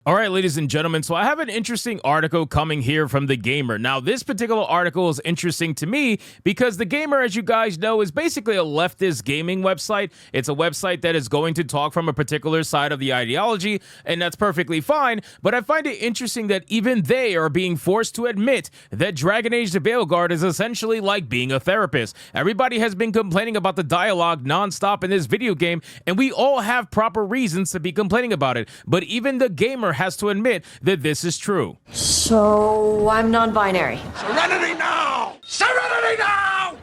All right, ladies and gentlemen, so I have an interesting article coming here from The Gamer. Now, this particular article is interesting to me because The Gamer, as you guys know, is basically a leftist gaming website. It's a website that is going to talk from a particular side of the ideology, and that's perfectly fine, but I find it interesting that even they are being forced to admit that Dragon Age the Veilguard is essentially like being a therapist. Everybody has been complaining about the dialogue nonstop in this video game, and we all have proper reasons to be complaining about it, but even The Gamer has to admit that this is true. So, I'm non-binary. Serenity now! Serenity now!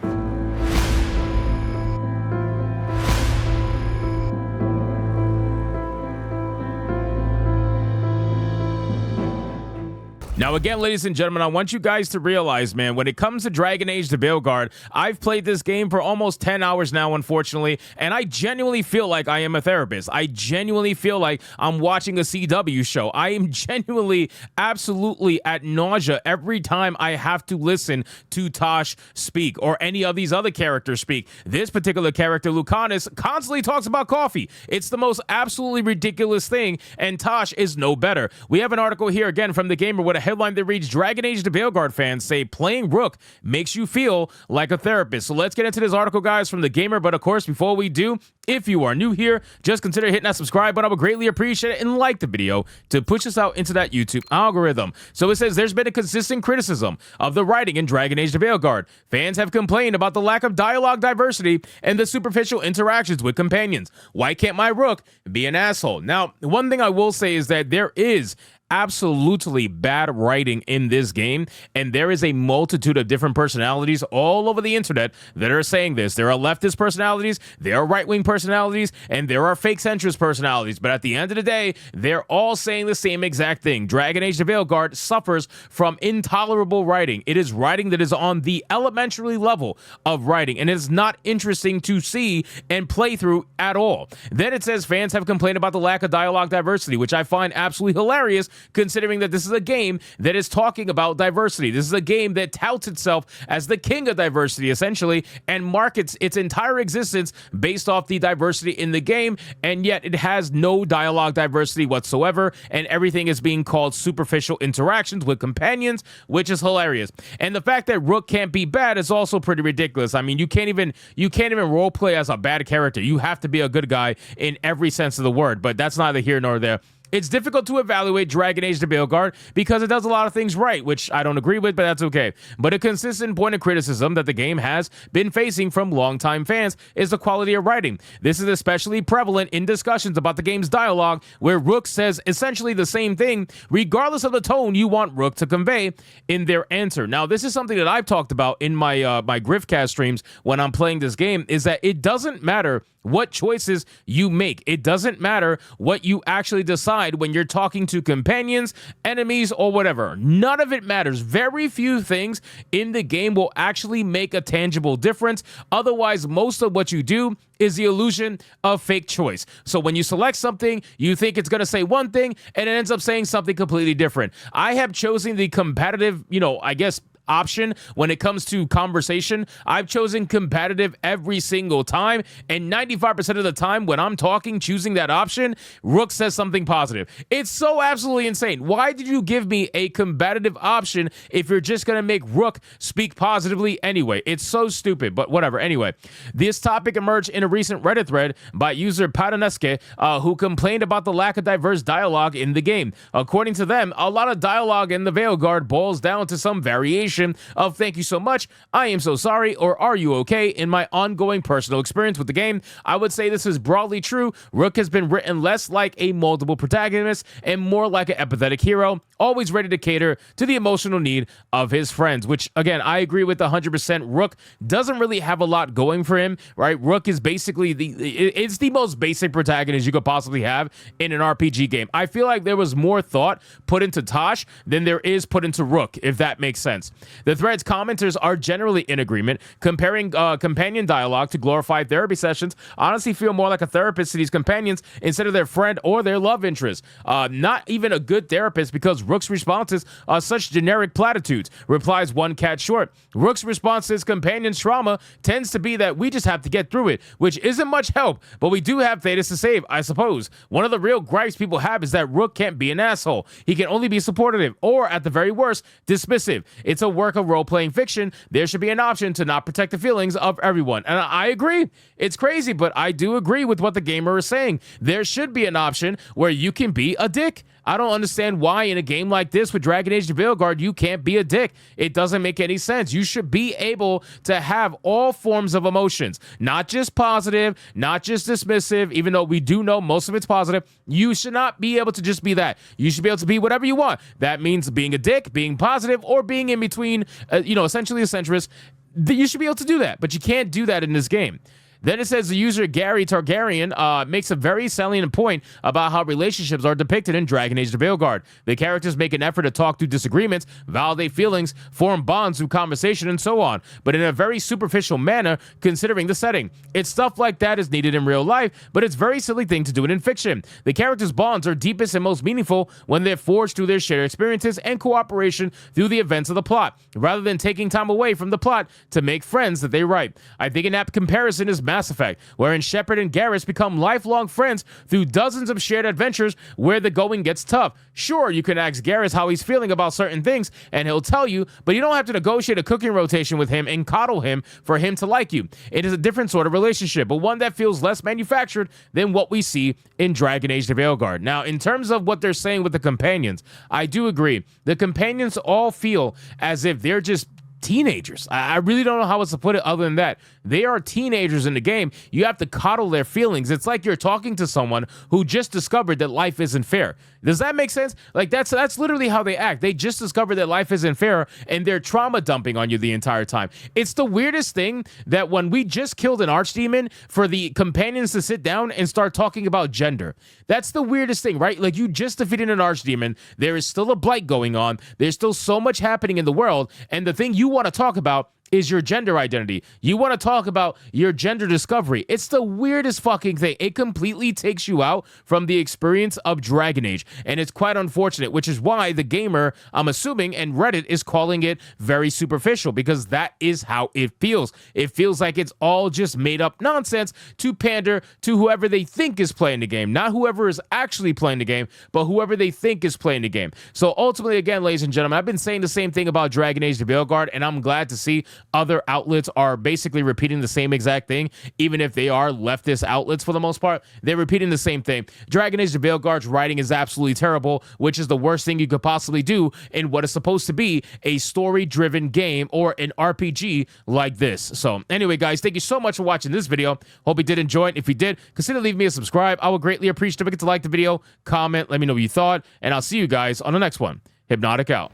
Now, again, ladies and gentlemen, I want you guys to realize, man, when it comes to Dragon Age the Veilguard, I've played this game for almost 10 hours now, unfortunately, and I genuinely feel like I am a therapist. I genuinely feel like I'm watching a CW show. I am genuinely, absolutely at nausea every time I have to listen to Tosh speak or any of these other characters speak. This particular character, Lucanus, constantly talks about coffee. It's the most absolutely ridiculous thing, and Tosh is no better. We have an article here, again, from The Gamer with a headline that reads, Dragon Age the Veilguard fans say playing Rook makes you feel like a therapist. So let's get into this article, guys, from The Gamer. But of course, before we do, if you are new here, just consider hitting that subscribe button. I would greatly appreciate it, and like the video to push us out into that YouTube algorithm. So it says there's been a consistent criticism of the writing in Dragon Age the Veilguard. Fans have complained about the lack of dialogue diversity and the superficial interactions with companions. Why can't my Rook be an asshole? Now, one thing I will say is that there is absolutely bad writing in this game, and there is a multitude of different personalities all over the internet that are saying this. There are leftist personalities, there are right-wing personalities, and there are fake centrist personalities, but at the end of the day, they're all saying the same exact thing. Dragon Age the Veilguard suffers from intolerable writing. It is writing that is on the elementary level of writing, and it is not interesting to see and play through at all. Then it says fans have complained about the lack of dialogue diversity, which I find absolutely hilarious, considering that this is a game that is talking about diversity. This is a game that touts itself as the king of diversity, essentially, and markets its entire existence based off the diversity in the game, and yet it has no dialogue diversity whatsoever, and everything is being called superficial interactions with companions, which is hilarious. And the fact that Rook can't be bad is also pretty ridiculous. I mean, you can't even role play as a bad character. You have to be a good guy in every sense of the word, but that's neither here nor there. It's difficult to evaluate Dragon Age the Veilguard because it does a lot of things right, which I don't agree with, but that's okay. But a consistent point of criticism that the game has been facing from longtime fans is the quality of writing. This is especially prevalent in discussions about the game's dialogue, where Rook says essentially the same thing, regardless of the tone you want Rook to convey in their answer. Now, this is something that I've talked about in my my Griffcast streams when I'm playing this game, is that it doesn't matter what choices you make. It doesn't matter what you actually decide when you're talking to companions, enemies, or whatever. None of it matters. Very few things in the game will actually make a tangible difference. Otherwise, most of what you do is the illusion of fake choice. So when you select something, you think it's going to say one thing, and it ends up saying something completely different. I have chosen the competitive, I guess, option when it comes to conversation. I've chosen competitive every single time, and 95% of the time when I'm talking, choosing that option, Rook says something positive. It's so absolutely insane. Why did you give me a competitive option if you're just going to make Rook speak positively anyway? It's so stupid, but whatever. Anyway, this topic emerged in a recent Reddit thread by user Padaneske, who complained about the lack of diverse dialogue in the game. According to them, a lot of dialogue in the Veilguard boils down to some variation of thank you so much, I am so sorry, or are you okay? In my ongoing personal experience with the game, I would say this is broadly true. Rook has been written less like a multiple protagonist and more like an empathetic hero, always ready to cater to the emotional need of his friends, which, again, I agree with 100%. Rook doesn't really have a lot going for him, right? Rook is basically it's the most basic protagonist you could possibly have in an RPG game. I feel like there was more thought put into Tosh than there is put into Rook, if that makes sense. The thread's commenters are generally in agreement, comparing companion dialogue to glorified therapy sessions. Honestly, feel more like a therapist to these companions instead of their friend or their love interest. Not even a good therapist because Rook's responses are such generic platitudes, replies one cat short. Rook's response to his companion's trauma tends to be that we just have to get through it, which isn't much help, but we do have Thetis to save, I suppose. One of the real gripes people have is that Rook can't be an asshole. He can only be supportive, or at the very worst, dismissive. It's a work of role-playing fiction. There should be an option to not protect the feelings of everyone. And I agree. It's crazy, but I do agree with what the gamer is saying. There should be an option where you can be a dick. I don't understand why in a game like this with Dragon Age the Veilguard, you can't be a dick. It doesn't make any sense. You should be able to have all forms of emotions, not just positive, not just dismissive, even though we do know most of it's positive. You should not be able to just be that. You should be able to be whatever you want. That means being a dick, being positive, or being in between, essentially a centrist. You should be able to do that, but you can't do that in this game. Then it says the user Gary Targaryen makes a very salient point about how relationships are depicted in Dragon Age the Veilguard. The characters make an effort to talk through disagreements, validate feelings, form bonds through conversation, and so on, but in a very superficial manner considering the setting. It's stuff like that is needed in real life, but it's a very silly thing to do it in fiction. The characters' bonds are deepest and most meaningful when they're forged through their shared experiences and cooperation through the events of the plot, rather than taking time away from the plot to make friends that they write. I think an apt comparison is Mass Effect, wherein Shepard and Garrus become lifelong friends through dozens of shared adventures where the going gets tough. Sure, you can ask Garrus how he's feeling about certain things, and he'll tell you, but you don't have to negotiate a cooking rotation with him and coddle him for him to like you. It is a different sort of relationship, but one that feels less manufactured than what we see in Dragon Age the Veilguard. Now, in terms of what they're saying with the companions, I do agree. The companions all feel as if they're just teenagers. I really don't know how else to put it other than that. They are teenagers in the game. You have to coddle their feelings. It's like you're talking to someone who just discovered that life isn't fair. Does that make sense? Like that's literally how they act. They just discovered that life isn't fair and they're trauma dumping on you the entire time. It's the weirdest thing that when we just killed an archdemon, for the companions to sit down and start talking about gender. That's the weirdest thing, right? Like you just defeated an archdemon. There is still a blight going on. There's still so much happening in the world. And the thing you want to talk about is your gender identity. You want to talk about your gender discovery. It's the weirdest fucking thing. It completely takes you out from the experience of Dragon Age, and it's quite unfortunate, which is why the gamer, I'm assuming, and Reddit is calling it very superficial, because that is how it feels. It feels like it's all just made up nonsense to pander to whoever they think is playing the game. Not whoever is actually playing the game, but whoever they think is playing the game. So ultimately, again, ladies and gentlemen, I've been saying the same thing about Dragon Age the Veilguard, and I'm glad to see other outlets are basically repeating the same exact thing, even if they are leftist outlets for the most part. They're repeating the same thing. Dragon Age the Veilguard's writing is absolutely terrible, which is the worst thing you could possibly do in what is supposed to be a story-driven game or an RPG like this. So anyway, guys, thank you so much for watching this video. Hope you did enjoy it. If you did, consider leaving me a subscribe. I would greatly appreciate it. Don't forget to like the video, comment, let me know what you thought, and I'll see you guys on the next one. Hypnotic out.